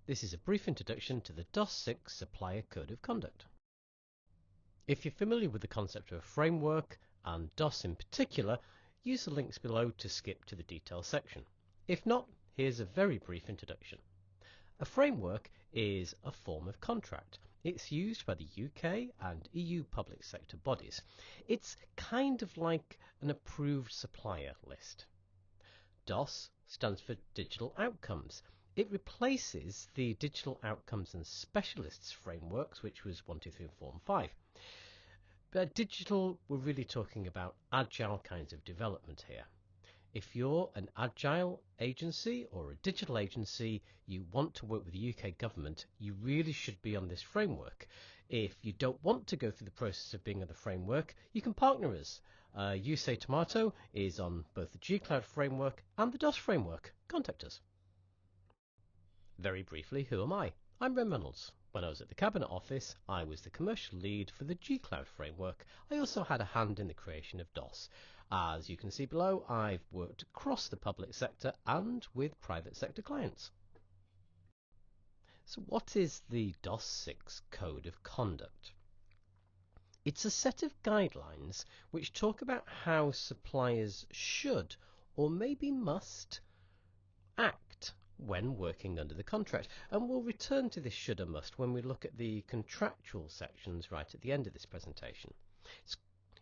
This is a brief introduction to the DOS 6 Supplier Code of Conduct. If you're familiar with the concept of a framework, and DOS in particular, use the links below to skip to the details section. If not, here's a very brief introduction. A framework is a form of contract. It's used by the UK and EU public sector bodies. It's kind of like an approved supplier list. DOS stands for Digital Outcomes. It replaces the Digital Outcomes and Specialists frameworks, which was 1, 2, 3, and 4, and 5. But digital, we're really talking about agile kinds of development here. If you're an agile agency or a digital agency, you want to work with the UK government, you really should be on this framework. If you don't want to go through the process of being on the framework, you can partner us. You Say Tomato is on both the G-Cloud framework and the DOS framework. Contact us. Very briefly, who am I? I'm Ren Reynolds. When I was at the Cabinet Office, I was the commercial lead for the G-Cloud framework. I also had a hand in the creation of DOS. As you can see below, I've worked across the public sector and with private sector clients. So what is the DOS 6 Code of Conduct? It's a set of guidelines which talk about how suppliers should or maybe must act when working under the contract, and we'll return to this should or must when we look at the contractual sections right at the end of this presentation.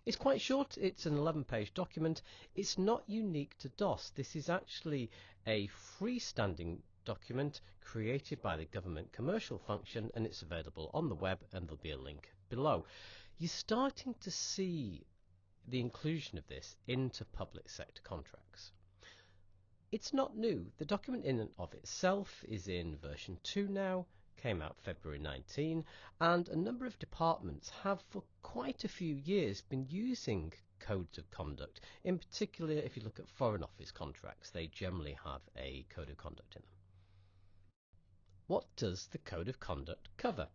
It's quite short, it's an 11-page document. It's not unique to DOS. This is actually a freestanding document created by the government commercial function, and it's available on the web, and there'll be a link below. You're starting to see the inclusion of this into public sector contracts. It's not new. The document in and of itself is in version 2 now, came out February 19, and a number of departments have for quite a few years been using codes of conduct. In particular, if you look at Foreign Office contracts, they generally have a code of conduct in them. What does the code of conduct cover?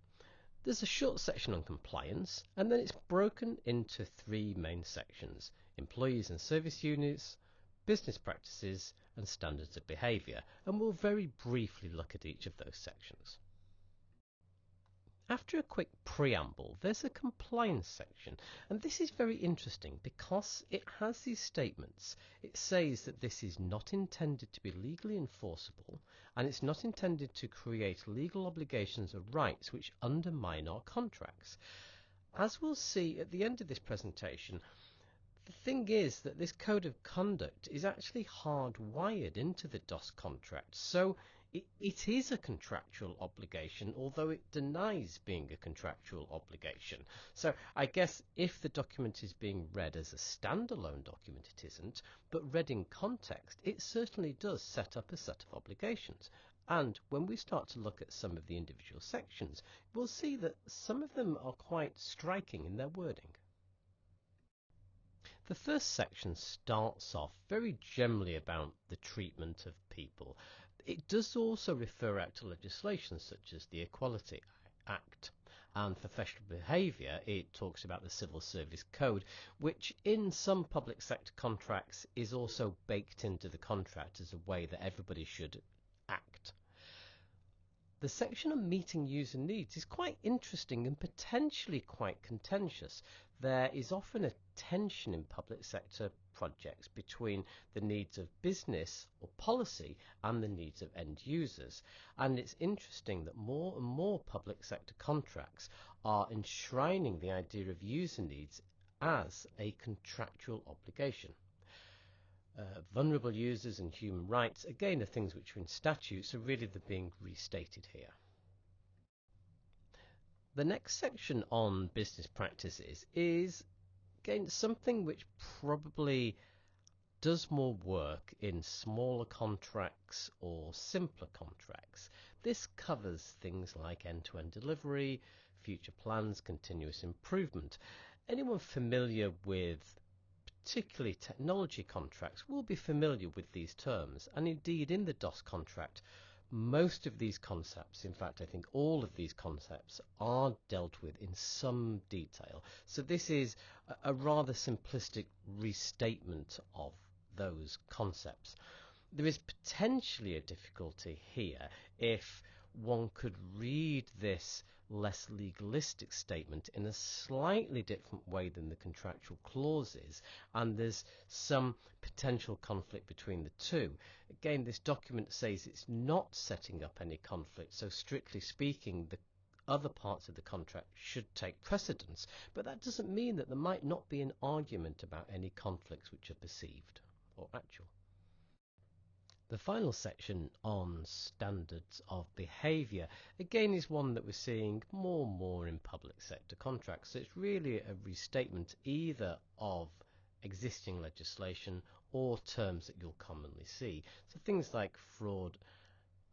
There's a short section on compliance, and then it's broken into 3 main sections: employees and service units, business practices, and standards of behaviour, and we'll very briefly look at each of those sections. After a quick preamble, there's a compliance section, and this is very interesting because it has these statements. It says that this is not intended to be legally enforceable, and it's not intended to create legal obligations or rights which undermine our contracts. As we'll see at the end of this presentation, the thing is that this code of conduct is actually hardwired into the DOS contract, so it is a contractual obligation, although it denies being a contractual obligation. So I guess if the document is being read as a standalone document, it isn't, but read in context, it certainly does set up a set of obligations. And when we start to look at some of the individual sections, we'll see that some of them are quite striking in their wording. The first section starts off very generally about the treatment of people. It does also refer out to legislation such as the Equality Act, and for professional behaviour it talks about the Civil Service Code, which in some public sector contracts is also baked into the contract as a way that everybody should act. The section on meeting user needs is quite interesting and potentially quite contentious. There is often a tension in public sector projects between the needs of business or policy and the needs of end users. And it's interesting that more and more public sector contracts are enshrining the idea of user needs as a contractual obligation. Vulnerable users and human rights, again, are things which are in statutes, so really they're being restated here. The next section on business practices is, again, something which probably does more work in smaller contracts or simpler contracts. This covers things like end-to-end delivery, future plans, continuous improvement. Anyone familiar with particularly technology contracts will be familiar with these terms, and indeed in the DOS contract most of these concepts, in fact I think all of these concepts, are dealt with in some detail. So this is a rather simplistic restatement of those concepts. There is potentially a difficulty here if one could read this less legalistic statement in a slightly different way than the contractual clauses, and there's some potential conflict between the two. Again, this document says it's not setting up any conflict, so strictly speaking, the other parts of the contract should take precedence, but that doesn't mean that there might not be an argument about any conflicts which are perceived or actual. The final section on standards of behaviour again is one that we're seeing more and more in public sector contracts. So it's really a restatement either of existing legislation or terms that you'll commonly see. So things like fraud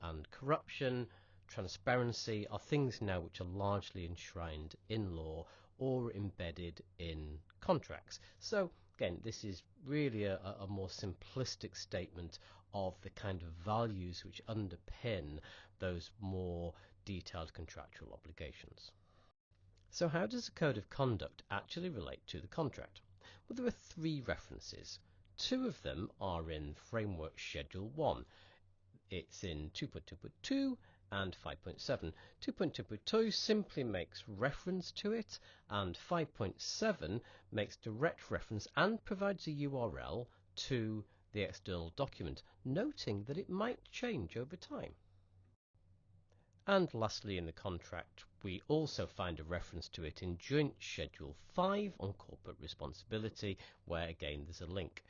and corruption, transparency are things now which are largely enshrined in law or embedded in contracts. So again, this is really a more simplistic statement of the kind of values which underpin those more detailed contractual obligations. So how does a code of conduct actually relate to the contract? Well, there are 3 references. 2 of them are in Framework Schedule 1. It's in 2.2.2 and 5.7. 2.2.2 simply makes reference to it, and 5.7 makes direct reference and provides a URL to the external document, noting that it might change over time. And lastly, in the contract, we also find a reference to it in Joint Schedule 5 on corporate responsibility, where again there's a link.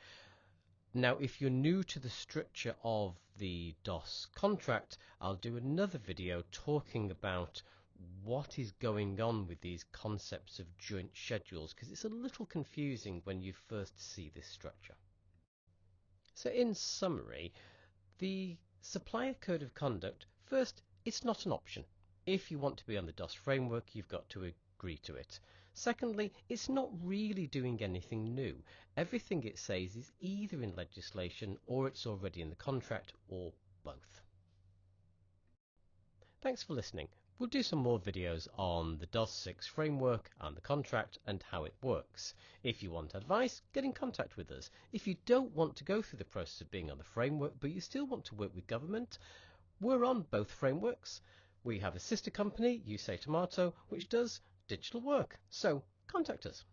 Now, if you're new to the structure of the DOS contract, I'll do another video talking about what is going on with these concepts of joint schedules, because it's a little confusing when you first see this structure. So in summary, the Supplier Code of Conduct, first, it's not an option. If you want to be on the DOS framework, you've got to agree to it. Secondly, it's not really doing anything new. Everything it says is either in legislation or it's already in the contract, or both. Thanks for listening. We'll do some more videos on the DOS 6 framework and the contract and how it works. If you want advice, get in contact with us. If you don't want to go through the process of being on the framework but you still want to work with government, we're on both frameworks. We have a sister company, You Say Tomato, which does digital work. So contact us.